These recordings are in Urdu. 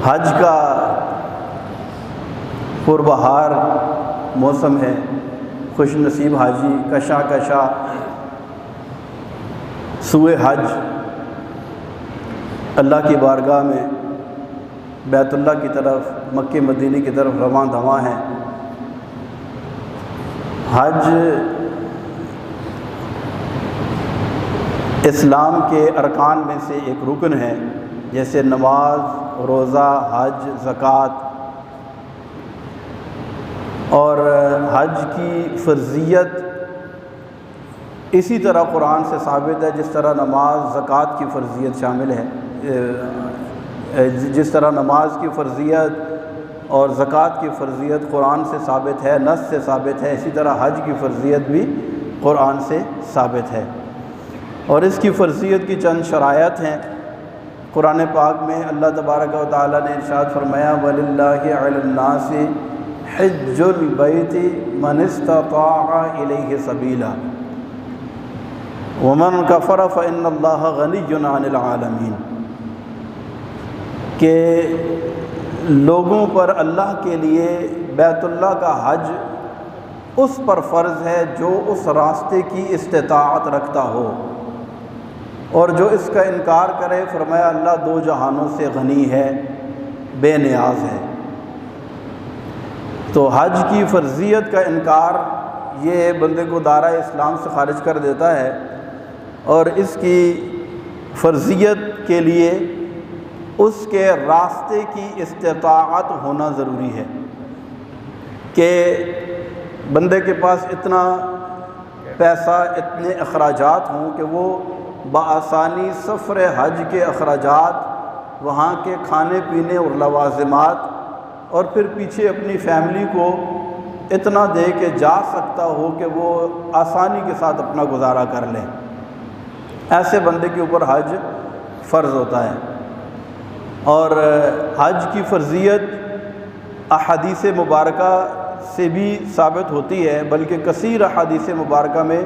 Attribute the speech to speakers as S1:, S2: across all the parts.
S1: حج کا پربہار موسم ہے، خوش نصیب حاجی کشا کشا سوئے حج اللہ کی بارگاہ میں بیت اللہ کی طرف، مکہ مدینہ کی طرف رواں دواں ہیں۔ حج اسلام کے ارکان میں سے ایک رکن ہے، جیسے نماز، روزہ، حج، زکوٰۃ، اور حج کی فرضیت اسی طرح قرآن سے ثابت ہے، جس طرح نماز زکوٰۃ کی فرضیت شامل ہے، جس طرح نماز کی فرضیت اور زکوٰۃ کی فرضیت قرآن سے ثابت ہے، نص سے ثابت ہے، اسی طرح حج کی فرضیت بھی قرآن سے ثابت ہے۔ اور اس کی فرضیت کی چند شرائط ہیں۔ قرآن پاک میں اللہ تبارک و تعالیٰ نے ارشاد فرمایا وَلِلَّهِ عَلَى النَّاسِ حِجُّ الْبَيْتِ مَنِ اسْتَطَاعَ إِلَيْهِ سَبِيلًا وَمَنْ كَفَرَ فَإِنَّ اللَّهَ غَنِيٌّ عَنِ الْعَالَمِينَ، کہ لوگوں پر اللہ کے لیے بیت اللہ کا حج اس پر فرض ہے جو اس راستے کی استطاعت رکھتا ہو، اور جو اس کا انکار کرے فرمایا اللہ دو جہانوں سے غنی ہے، بے نیاز ہے۔ تو حج کی فرضیت کا انکار یہ بندے کو دائرہ اسلام سے خارج کر دیتا ہے، اور اس کی فرضیت کے لیے اس کے راستے کی استطاعت ہونا ضروری ہے، کہ بندے کے پاس اتنا پیسہ، اتنے اخراجات ہوں کہ وہ بآسانی سفر حج کے اخراجات، وہاں کے کھانے پینے اور لوازمات، اور پھر پیچھے اپنی فیملی کو اتنا دے کے جا سکتا ہو کہ وہ آسانی کے ساتھ اپنا گزارا کر لیں۔ ایسے بندے کے اوپر حج فرض ہوتا ہے۔ اور حج کی فرضیت احادیث مبارکہ سے بھی ثابت ہوتی ہے، بلکہ کثیر احادیث مبارکہ میں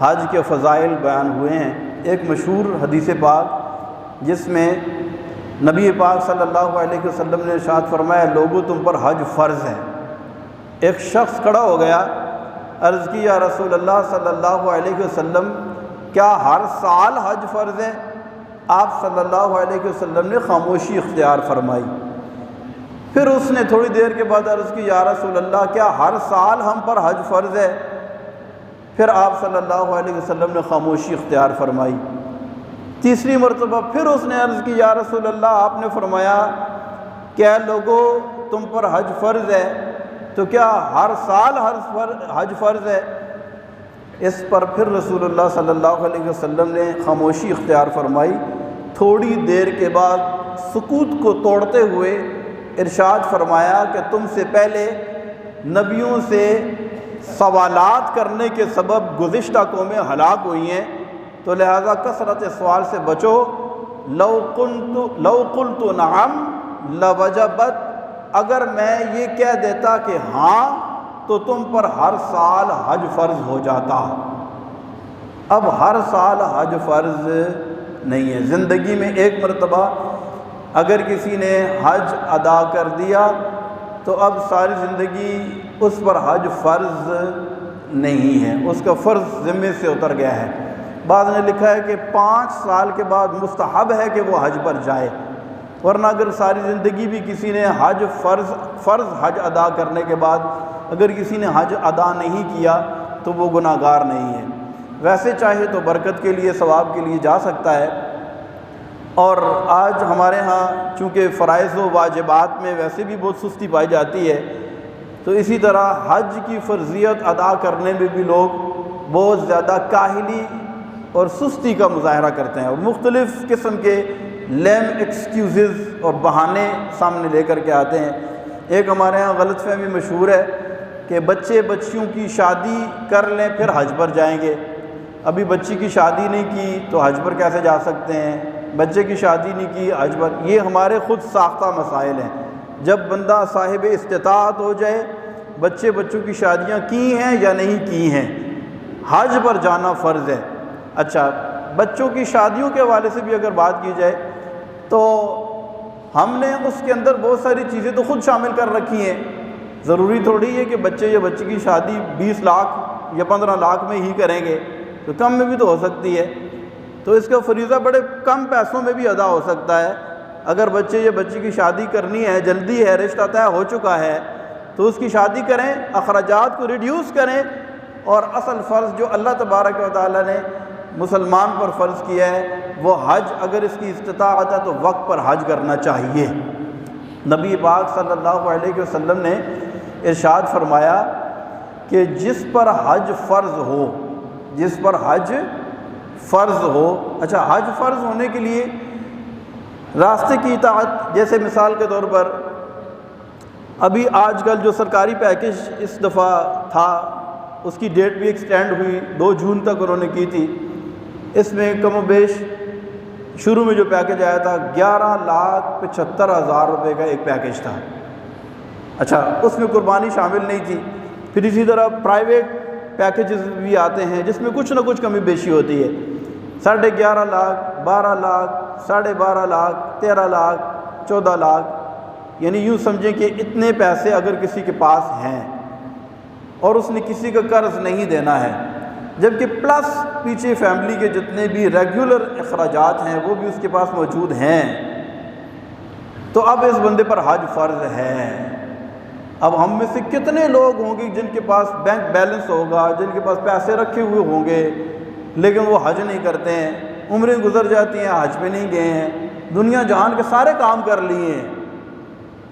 S1: حج کے فضائل بیان ہوئے ہیں۔ ایک مشہور حدیث پاک جس میں نبی پاک صلی اللہ علیہ وسلم نے ارشاد فرمایا لوگو تم پر حج فرض ہے۔ ایک شخص کھڑا ہو گیا، عرض کی یا رسول اللہ صلی اللہ علیہ وسلم کیا ہر سال حج فرض ہے؟ آپ صلی اللہ علیہ وسلم نے خاموشی اختیار فرمائی۔ پھر اس نے تھوڑی دیر کے بعد عرض کی یا رسول اللہ کیا ہر سال ہم پر حج فرض ہے؟ پھر آپ صلی اللہ علیہ وسلم نے خاموشی اختیار فرمائی۔ تیسری مرتبہ پھر اس نے عرض کی یا رسول اللہ آپ نے فرمایا کہ اے لوگو تم پر حج فرض ہے، تو کیا ہر سال حج فرض ہے؟ اس پر پھر رسول اللہ صلی اللہ علیہ وسلم نے خاموشی اختیار فرمائی۔ تھوڑی دیر کے بعد سکوت کو توڑتے ہوئے ارشاد فرمایا کہ تم سے پہلے نبیوں سے سوالات کرنے کے سبب گزشتہ قومیں ہلاک ہوئی ہیں، تو لہذا کثرت سوال سے بچو۔ لو قلت نعم لوجبت، اگر میں یہ کہہ دیتا کہ ہاں تو تم پر ہر سال حج فرض ہو جاتا۔ اب ہر سال حج فرض نہیں ہے، زندگی میں ایک مرتبہ اگر کسی نے حج ادا کر دیا تو اب ساری زندگی اس پر حج فرض نہیں ہے، اس کا فرض ذمے سے اتر گیا ہے۔ بعض نے لکھا ہے کہ 5 سال کے بعد مستحب ہے کہ وہ حج پر جائے، ورنہ اگر ساری زندگی بھی کسی نے حج فرض حج ادا کرنے کے بعد اگر کسی نے حج ادا نہیں کیا تو وہ گناہگار نہیں ہے۔ ویسے چاہے تو برکت کے لیے، ثواب کے لیے جا سکتا ہے۔ اور آج ہمارے ہاں چونکہ فرائض و واجبات میں ویسے بھی بہت سستی پائی جاتی ہے، تو اسی طرح حج کی فرضیت ادا کرنے میں بھی لوگ بہت زیادہ کاہلی اور سستی کا مظاہرہ کرتے ہیں، اور مختلف قسم کے لیم ایکسکیوزز اور بہانے سامنے لے کر کے آتے ہیں۔ ایک ہمارے ہاں غلط فہمی مشہور ہے کہ بچے بچیوں کی شادی کر لیں پھر حج پر جائیں گے۔ ابھی بچی کی شادی نہیں کی تو حج پر کیسے جا سکتے ہیں؟ بچے کی شادی نہیں کی حج پر، یہ ہمارے خود ساختہ مسائل ہیں۔ جب بندہ صاحب استطاعت ہو جائے، بچوں کی شادیاں کی ہیں یا نہیں کی ہیں، حج پر جانا فرض ہے۔ اچھا، بچوں کی شادیوں کے حوالے سے بھی اگر بات کی جائے تو ہم نے اس کے اندر بہت ساری چیزیں تو خود شامل کر رکھی ہیں. ضروری تھوڑی ہے کہ بچے یا بچی کی شادی 20 لاکھ یا 15 لاکھ میں ہی کریں گے، تو کم میں بھی تو ہو سکتی ہے. تو اس کا فریضہ بڑے کم پیسوں میں بھی ادا ہو سکتا ہے. اگر بچے یا بچی کی شادی کرنی ہے، جلدی ہے، رشتہ طے ہو چکا ہے، تو اس کی شادی کریں، اخراجات کو ریڈیوس کریں، اور اصل فرض جو اللہ تبارک و تعالیٰ نے مسلمان پر فرض کیا ہے وہ حج، اگر اس کی استطاعت ہے تو وقت پر حج کرنا چاہیے. نبی پاک صلی اللہ علیہ وسلم نے ارشاد فرمایا کہ جس پر حج فرض ہو، جس پر حج فرض ہو. اچھا، حج فرض ہونے کے لیے راستے کی اطاعت، جیسے مثال کے طور پر ابھی آج کل جو سرکاری پیکج اس دفعہ تھا اس کی ڈیٹ بھی ایکسٹینڈ ہوئی، 2 جون تک انہوں نے کی تھی. اس میں کم و بیش شروع میں جو پیکج آیا تھا 11,75,000 روپے کا ایک پیکج تھا. اچھا، اس میں قربانی شامل نہیں تھی. پھر اسی طرح پرائیویٹ پیکیجز بھی آتے ہیں جس میں کچھ نہ کچھ کمی بیشی ہوتی ہے. 11.5 لاکھ، 12 لاکھ، 12.5 لاکھ، 13 لاکھ، 14 لاکھ، یعنی یوں سمجھیں کہ اتنے پیسے اگر کسی کے پاس ہیں اور اس نے کسی کا قرض نہیں دینا ہے، جبکہ پلس پیچھے فیملی کے جتنے بھی ریگولر اخراجات ہیں وہ بھی اس کے پاس موجود ہیں، تو اب اس بندے پر حج فرض ہے. اب ہم میں سے کتنے لوگ ہوں گے جن کے پاس بینک بیلنس ہوگا، جن کے پاس پیسے رکھے ہوئے ہوں گے، لیکن وہ حج نہیں کرتے ہیں، عمریں گزر جاتی ہیں، حج پہ نہیں گئے ہیں، دنیا جہان کے سارے کام کر لیے ہیں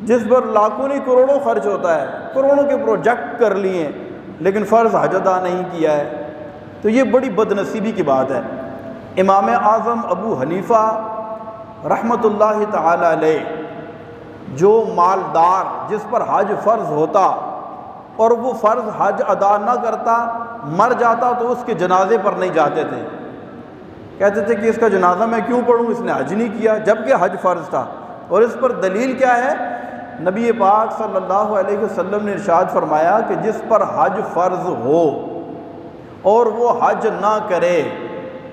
S1: جس پر لاکھوں نہیں کروڑوں خرچ ہوتا ہے، کروڑوں کے پروجیکٹ کر لیے ہیں، لیکن فرض حج ادا نہیں کیا ہے. تو یہ بڑی بد نصیبی کی بات ہے. امام اعظم ابو حنیفہ رحمۃ اللہ تعالی علیہ، جو مالدار جس پر حج فرض ہوتا اور وہ فرض حج ادا نہ کرتا، مر جاتا، تو اس کے جنازے پر نہیں جاتے تھے. کہتے تھے کہ اس کا جنازہ میں کیوں پڑھوں، اس نے حج نہیں کیا، جبکہ حج فرض تھا. اور اس پر دلیل کیا ہے؟ نبی پاک صلی اللہ علیہ وسلم نے ارشاد فرمایا کہ جس پر حج فرض ہو اور وہ حج نہ کرے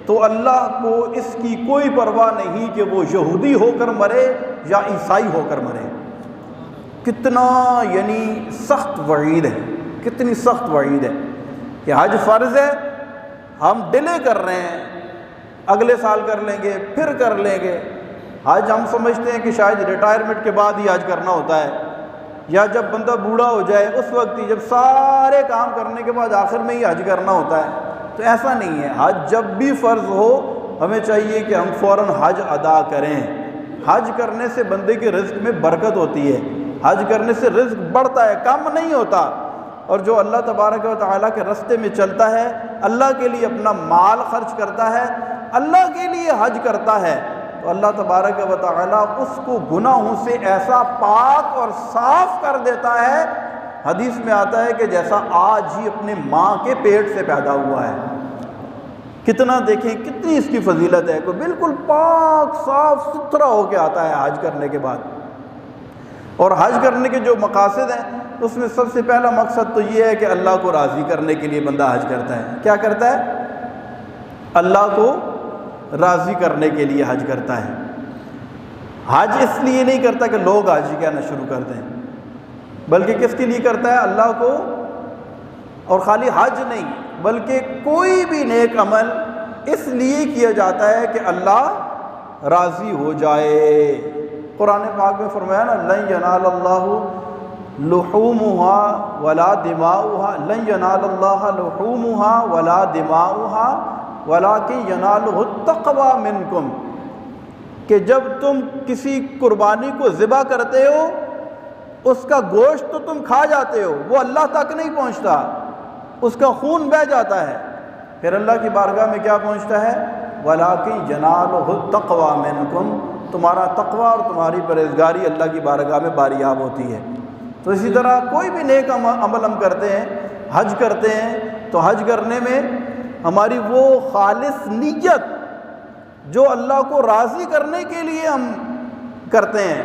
S1: تو اللہ کو اس کی کوئی پرواہ نہیں کہ وہ یہودی ہو کر مرے یا عیسائی ہو کر مرے. کتنا یعنی سخت وعید ہے، کتنی سخت وعید ہے کہ حج فرض ہے، ہم ڈیلے کر رہے ہیں، اگلے سال کر لیں گے، پھر کر لیں گے. حج ہم سمجھتے ہیں کہ شاید ریٹائرمنٹ کے بعد ہی حج کرنا ہوتا ہے، یا جب بندہ بوڑھا ہو جائے اس وقت ہی، جب سارے کام کرنے کے بعد آخر میں ہی حج کرنا ہوتا ہے. تو ایسا نہیں ہے. حج جب بھی فرض ہو ہمیں چاہیے کہ ہم فوراً حج ادا کریں. حج کرنے سے بندے کے رزق میں برکت ہوتی ہے، حج کرنے سے رزق بڑھتا ہے، کم نہیں ہوتا. اور جو اللہ تبارک و تعالیٰ کے راستے میں چلتا ہے، اللہ کے لیے اپنا مال خرچ کرتا ہے، اللہ کے لیے حج کرتا ہے، تو اللہ تبارک و تعالیٰ اس کو گناہوں سے ایسا پاک اور صاف کر دیتا ہے. حدیث میں آتا ہے کہ جیسا آج ہی اپنے ماں کے پیٹ سے پیدا ہوا ہے. کتنا دیکھیں کتنی اس کی فضیلت ہے. کوئی بالکل پاک صاف ستھرا ہو کے آتا ہے حج کرنے کے بعد. اور حج کرنے کے جو مقاصد ہیں اس میں سب سے پہلا مقصد تو یہ ہے کہ اللہ کو راضی کرنے کے لیے بندہ حج کرتا ہے. کیا کرتا ہے؟ اللہ کو راضی کرنے کے لیے حج کرتا ہے. حج اس لیے نہیں کرتا کہ لوگ حج کہنا شروع کر دیں، بلکہ کس کے لیے کرتا ہے؟ اللہ کو. اور خالی حج نہیں بلکہ کوئی بھی نیک عمل اس لیے کیا جاتا ہے کہ اللہ راضی ہو جائے. قرآن پاک میں فرمایا نا، لن ینال اللہ لحومها ولا دماؤها، لن ینال اللہ لحومها ولا دماؤها ولکن ینالہ التقوی منکم، کہ جب تم کسی قربانی کو ذبح کرتے ہو اس کا گوشت تو تم کھا جاتے ہو، وہ اللہ تک نہیں پہنچتا، اس کا خون بہہ جاتا ہے، پھر اللہ کی بارگاہ میں کیا پہنچتا ہے؟ وَلَٰكِن يَنَالُهُ التَّقْوَىٰ مِنْكُمْ، تمہارا تقویٰ اور تمہاری پرہیزگاری اللہ کی بارگاہ میں باریاب ہوتی ہے. تو اسی طرح کوئی بھی نیک عمل ہم کرتے ہیں، حج کرتے ہیں، تو حج کرنے میں ہماری وہ خالص نیت جو اللہ کو راضی کرنے کے لیے ہم کرتے ہیں،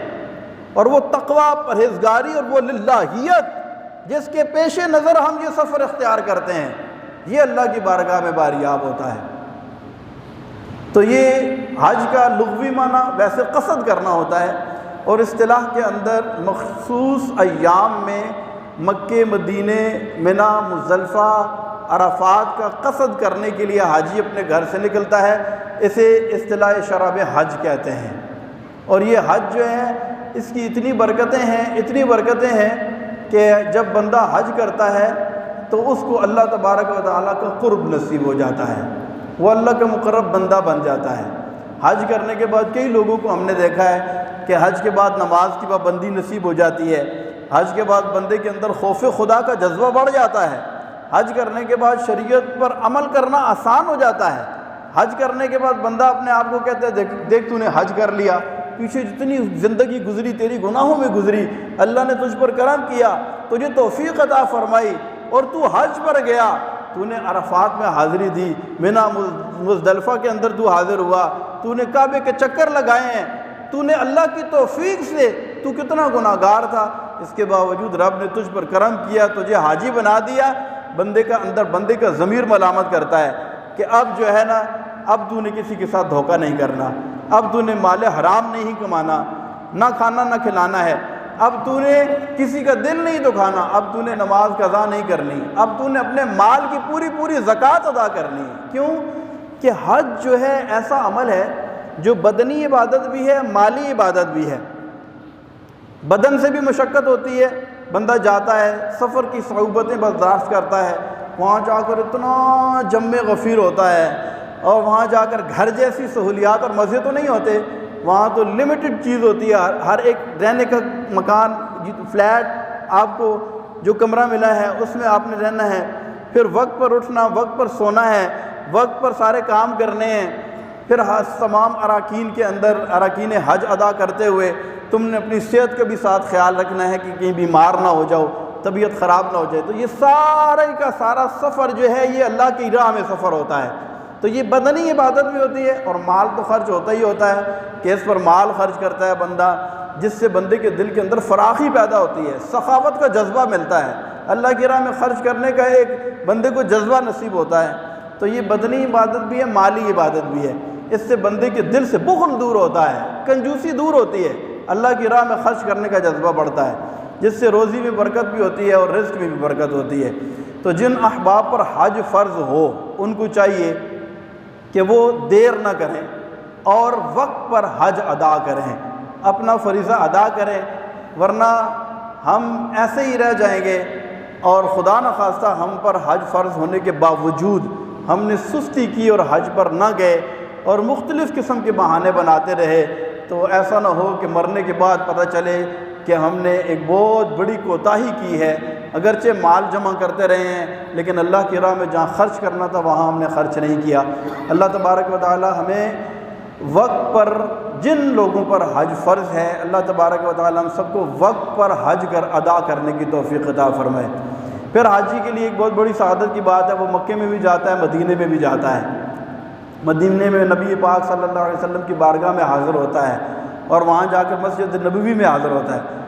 S1: اور وہ تقویٰ، پرہیزگاری اور وہ للہیت جس کے پیش نظر ہم یہ سفر اختیار کرتے ہیں، یہ اللہ کی بارگاہ میں باریاب ہوتا ہے. تو یہ حج کا لغوی معنی ویسے قصد کرنا ہوتا ہے، اور اصطلاح کے اندر مخصوص ایام میں مکے، مدینے، منا، مزدلفہ، عرفات کا قصد کرنے کے لیے حاجی اپنے گھر سے نکلتا ہے، اسے اصطلاح شراب حج کہتے ہیں۔ اور یہ حج جو ہے اس کی اتنی برکتیں ہیں کہ جب بندہ حج کرتا ہے تو اس کو اللہ تبارک و تعالیٰ کا قرب نصیب ہو جاتا ہے، وہ اللہ کا مقرب بندہ بن جاتا ہے۔ حج کرنے کے بعد کئی لوگوں کو ہم نے دیکھا ہے کہ حج کے بعد نماز کی پابندی نصیب ہو جاتی ہے، حج کے بعد بندے کے اندر خوف خدا کا جذبہ بڑھ جاتا ہے، حج کرنے کے بعد شریعت پر عمل کرنا آسان ہو جاتا ہے، حج کرنے کے بعد بندہ اپنے آپ کو کہتا ہے دیکھ تو نے حج کر لیا، پیچھے جتنی زندگی گزری تیری گناہوں میں گزری، اللہ نے تجھ پر کرم کیا، تجھے توفیق عطا فرمائی اور تو حج پر گیا، تو نے عرفات میں حاضری دی، منا مزدلفہ کے اندر تو حاضر ہوا، تو نے کعبے کے چکر لگائے ہیں، تو نے اللہ کی توفیق سے تو کتنا گناہگار تھا، اس کے باوجود رب نے تجھ پر کرم کیا، تجھے حاجی بنا دیا۔ بندے کا ضمیر ملامت کرتا ہے کہ اب جو ہے نا، اب تو نے کسی کے ساتھ دھوکہ نہیں کرنا، اب تو نے مال حرام نہیں کمانا، نہ کھانا نہ کھلانا ہے، اب تو نے کسی کا دل نہیں دکھانا، اب تو نے نماز قضا نہیں کرنی، اب تو نے اپنے مال کی پوری زکوٰۃ ادا کرنی۔ کیوں کہ حج جو ہے ایسا عمل ہے جو بدنی عبادت بھی ہے، مالی عبادت بھی ہے۔ بدن سے بھی مشقت ہوتی ہے، بندہ جاتا ہے، سفر کی صعوبتیں برداشت کرتا ہے، وہاں جا کر اتنا جم غفیر ہوتا ہے، اور وہاں جا کر گھر جیسی سہولیات اور مزے تو نہیں ہوتے، وہاں تو لمیٹڈ چیز ہوتی ہے، ہر ایک رہنے کا مکان، فلیٹ، آپ کو جو کمرہ ملا ہے اس میں آپ نے رہنا ہے، پھر وقت پر اٹھنا، وقت پر سونا ہے، وقت پر سارے کام کرنے ہیں، پھر تمام اراکین کے اندر اراکین حج ادا کرتے ہوئے تم نے اپنی صحت کا بھی ساتھ خیال رکھنا ہے کہ کہیں بیمار نہ ہو جاؤ، طبیعت خراب نہ ہو جائے۔ تو یہ سارے کا سارا سفر جو ہے یہ اللہ کی راہ میں سفر ہوتا ہے، تو یہ بدنی عبادت بھی ہوتی ہے، اور مال تو خرچ ہوتا ہی ہوتا ہے کہ اس پر مال خرچ کرتا ہے بندہ، جس سے بندے کے دل کے اندر فراخی پیدا ہوتی ہے، سخاوت کا جذبہ ملتا ہے، اللہ کی راہ میں خرچ کرنے کا ایک بندے کو جذبہ نصیب ہوتا ہے۔ تو یہ بدنی عبادت بھی ہے، مالی عبادت بھی ہے، اس سے بندے کے دل سے بخل دور ہوتا ہے، کنجوسی دور ہوتی ہے، اللہ کی راہ میں خرچ کرنے کا جذبہ بڑھتا ہے، جس سے روزی میں برکت بھی ہوتی ہے اور رزق میں بھی برکت ہوتی ہے۔ تو جن احباب پر حج فرض ہو ان کو چاہیے کہ وہ دیر نہ کریں اور وقت پر حج ادا کریں، اپنا فریضہ ادا کریں، ورنہ ہم ایسے ہی رہ جائیں گے اور خدا نخواستہ ہم پر حج فرض ہونے کے باوجود ہم نے سستی کی اور حج پر نہ گئے اور مختلف قسم کے بہانے بناتے رہے، تو ایسا نہ ہو کہ مرنے کے بعد پتہ چلے کہ ہم نے ایک بہت بڑی کوتاہی کی ہے، اگرچہ مال جمع کرتے رہے ہیں لیکن اللہ کی راہ میں جہاں خرچ کرنا تھا وہاں ہم نے خرچ نہیں کیا۔ اللہ تبارک و تعالی ہمیں وقت پر جن لوگوں پر حج فرض ہے، اللہ تبارک و تعالی ہم سب کو وقت پر حج ادا کرنے کی توفیق عطا فرمائے۔ پھر حاجی کے لیے ایک بہت بڑی سعادت کی بات ہے، وہ مکے میں بھی جاتا ہے، مدینے میں بھی جاتا ہے، مدینے میں نبی پاک صلی اللہ علیہ وسلم کی بارگاہ میں حاضر ہوتا ہے اور وہاں جا کر مسجد نبوی میں حاضر ہوتا ہے۔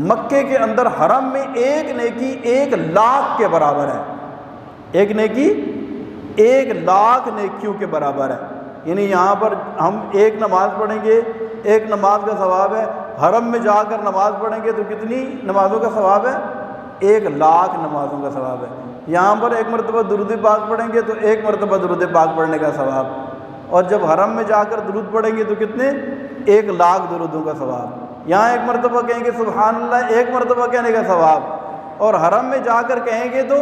S1: مکے کے اندر حرم میں ایک نیکی 1,00,000 کے برابر ہے، ایک نیکی 1,00,000 نیکیوں کے برابر ہے، یعنی یہاں پر ہم ایک نماز پڑھیں گے، ایک نماز کا ثواب ہے، حرم میں جا کر نماز پڑھیں گے تو کتنی نمازوں کا ثواب ہے؟ 1,00,000 نمازوں کا ثواب ہے۔ یہاں پر ایک مرتبہ درود پاک پڑھیں گے تو ایک مرتبہ درود پاک پڑھنے کا ثواب، اور جب حرم میں جا کر درود پڑھیں گے تو کتنے؟ 1,00,000 درودوں کا ثواب۔ یہاں ایک مرتبہ کہیں گے سبحان اللہ، ایک مرتبہ کہنے کا ثواب، اور حرم میں جا کر کہیں گے تو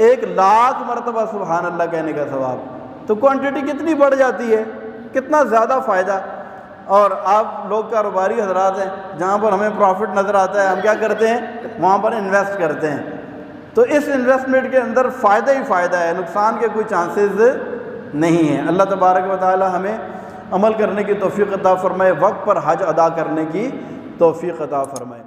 S1: 1,00,000 مرتبہ سبحان اللہ کہنے کا ثواب۔ تو کوانٹٹی کتنی بڑھ جاتی ہے، کتنا زیادہ فائدہ۔ اور آپ لوگ کاروباری حضرات ہیں، جہاں پر ہمیں پروفٹ نظر آتا ہے ہم کیا کرتے ہیں؟ وہاں پر انویسٹ کرتے ہیں، تو اس انویسٹمنٹ کے اندر فائدہ ہی فائدہ ہے، نقصان کے کوئی چانسز نہیں ہیں۔ اللہ تبارک و تعالی ہمیں عمل کرنے کی توفیق عطا فرمائے، وقت پر حج ادا کرنے کی توفیق عطا فرمائے۔